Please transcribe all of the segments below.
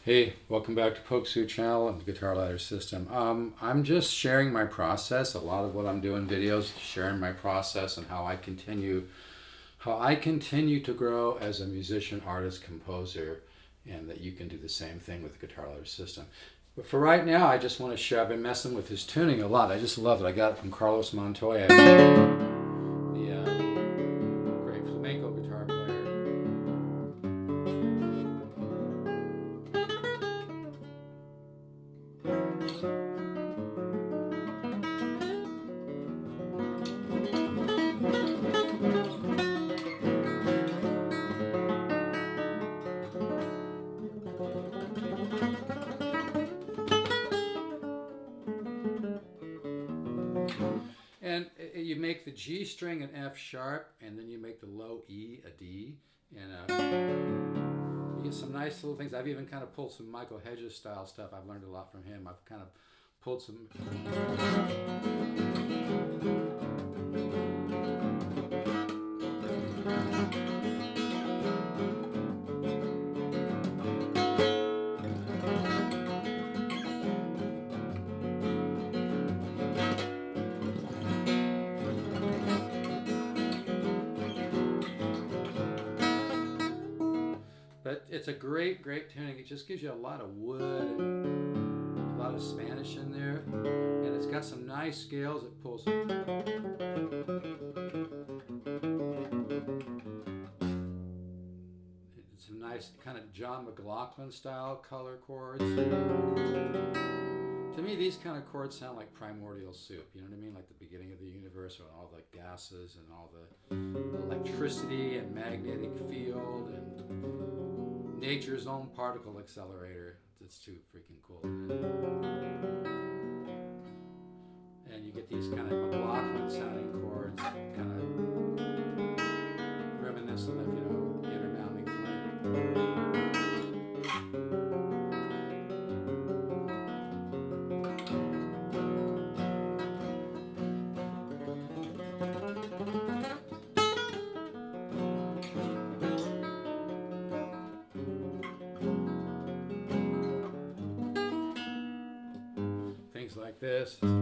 Hey, welcome back to Poke Suit Channel and the Guitar Ladder System. I'm just sharing my process. A lot of what I'm doing videos, sharing my process and how I continue to grow as a musician, artist, composer, and that you can do the same thing with the Guitar Ladder System. But for right now, I just want to share. I've been messing with his tuning a lot. I just love it. I got it from Carlos Montoya, the great flamenco guitar player. And you make the G string an F sharp, and then you make the low E a D, and you get some nice little things. I've even kind of pulled some Michael Hedges style stuff. I've learned a lot from him. I've kind of pulled some. But it's a great, great tuning. It just gives you a lot of wood and a lot of Spanish in there, and it's got some nice scales. It pulls some nice kind of John McLaughlin style color chords. To me, these kind of chords sound like primordial soup. You know what I mean? Like the beginning of the universe, with all the gases and all the electricity and magnetic field and nature's own particle accelerator. It's too freaking cool. And you get these kind of McLaughlin sounding chords, kind of reminiscent of, Inner Mounting Flame. Things like this. I'm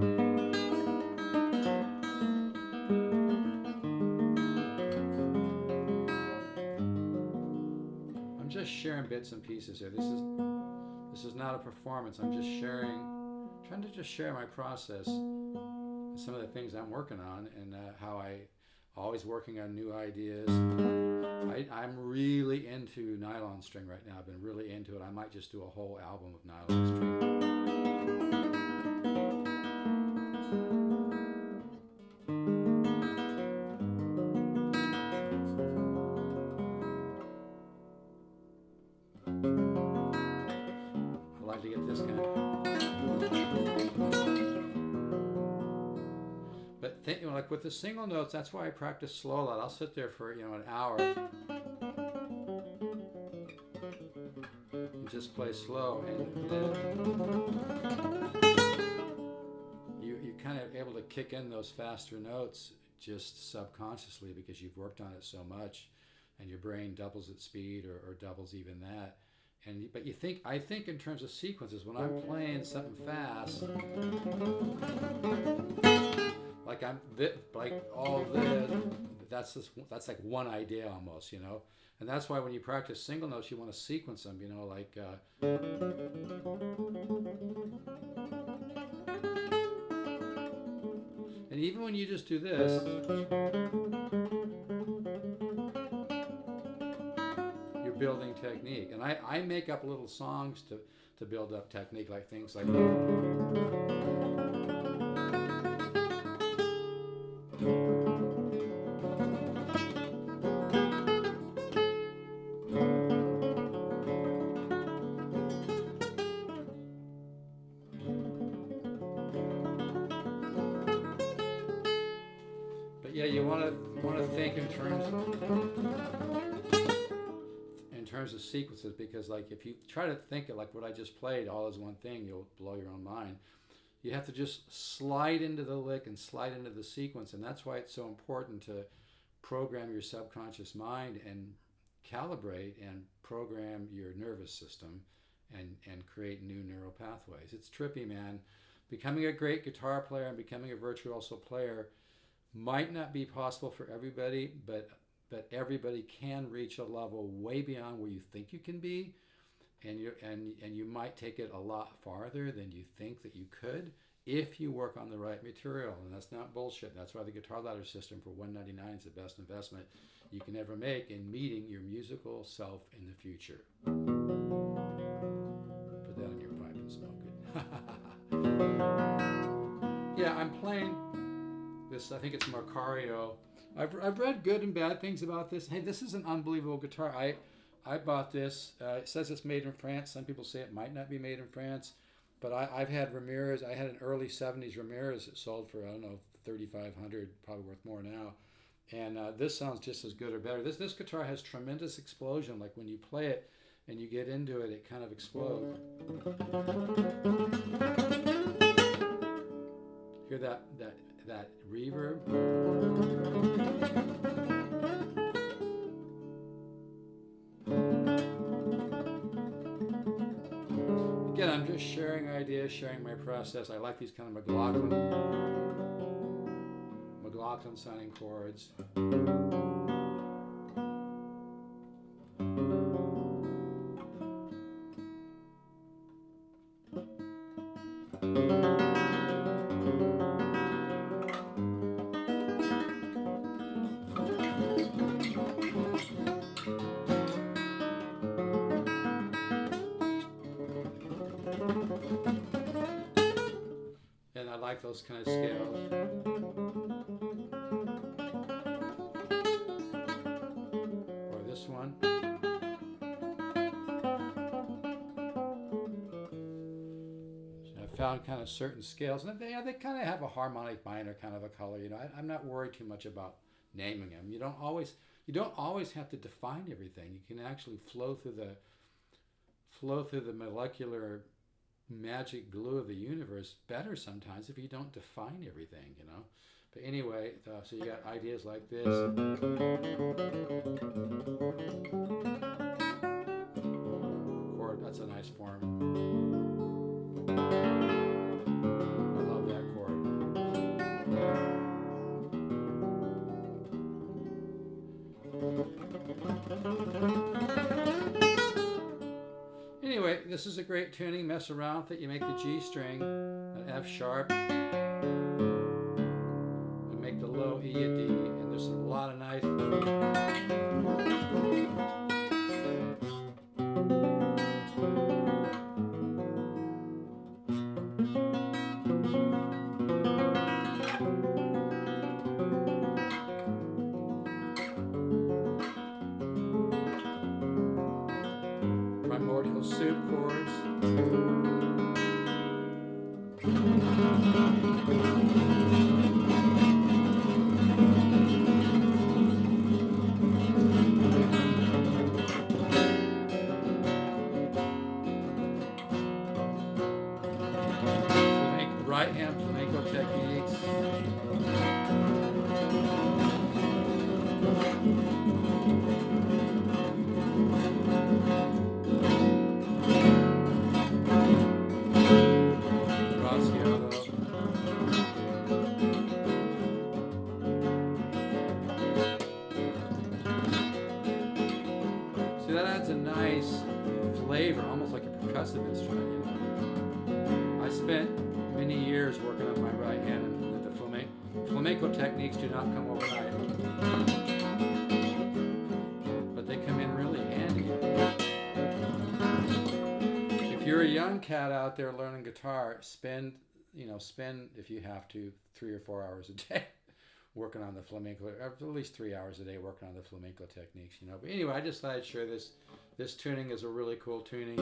just sharing bits and pieces here. This is not a performance. I'm just trying to just share my process and some of the things I'm working on, and how I always working on new ideas. I'm really into nylon string right now. I've been really into it. I might just do a whole album of nylon string. I like to get this kind of. But like with the single notes, that's why I practice slow a lot. I'll sit there for an hour and just play slow, and you kind of able to kick in those faster notes just subconsciously because you've worked on it so much, and your brain doubles its speed or doubles even that. But I think in terms of sequences. When I'm playing something fast, like like all this, that's like one idea almost. And that's why when you practice single notes, you want to sequence them, like and even when you just do this, you're building technique. And I make up little songs to build up technique, like things like. But yeah, you want to think in terms of sequences, because like if you try to think of like what I just played all as one thing, you'll blow your own mind. You have to just slide into the lick and slide into the sequence, and that's why it's so important to program your subconscious mind and calibrate and program your nervous system and create new neural pathways. It's trippy, man. Becoming a great guitar player and becoming a virtuoso player might not be possible for everybody, but everybody can reach a level way beyond where you think you can be, and you might take it a lot farther than you think that you could if you work on the right material. And that's not bullshit. That's why the Guitar Ladder system for $199 is the best investment you can ever make in meeting your musical self in the future. Put that on your pipe and smoke it. Yeah, I'm playing this, I think it's Macario. I've read good and bad things about this. Hey, this is an unbelievable guitar. I bought this. It says it's made in France. Some people say it might not be made in France. But I've had Ramirez. I had an early 70s Ramirez that sold for, I don't know, $3,500, probably worth more now. And this sounds just as good or better. This guitar has tremendous explosion. Like when you play it and you get into it, it kind of explodes. Hear that reverb? Again, I'm just sharing ideas, sharing my process. I like these kind of McLaughlin sounding chords. And I like those kind of scales. Or this one. So I found kind of certain scales, and they kind of have a harmonic minor kind of a color. You know, I'm not worried too much about naming them. You don't always have to define everything. You can actually flow through the molecular magic glue of the universe better sometimes if you don't define everything, you know. But anyway, so you got ideas like this. Chord, that's a nice form. I love that chord. Anyway, this is a great tuning. Mess around with it. You make the G string an F sharp. You make the low E a D, and there's a lot of nice. Primordial soup chords. Right hand flamenco techniques. See, that adds a nice flavor, almost like a percussive instrument, you know. I spent many years working on my right hand, and the flamenco techniques do not come overnight, but they come in really handy. If you're a young cat out there learning guitar, spend, if you have to, 3 or 4 hours a day working on the flamenco, or at least 3 hours a day working on the flamenco techniques, you know. But anyway, I just thought I'd share this. This tuning is a really cool tuning.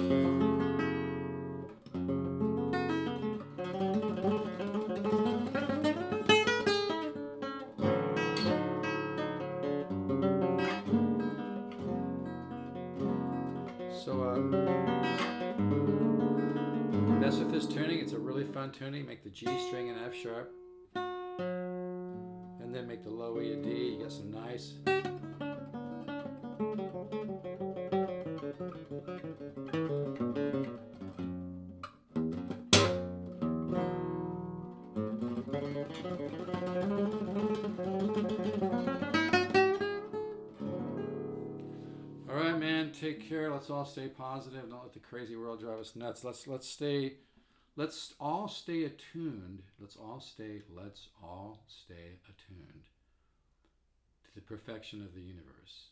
So mess with this tuning. It's a really fun tuning. Make the G string an F sharp, and then make the low E a D. You get some nice. take care. Let's all stay positive. Don't let the crazy world drive us nuts. Let's all stay attuned. Let's all stay attuned to the perfection of the universe.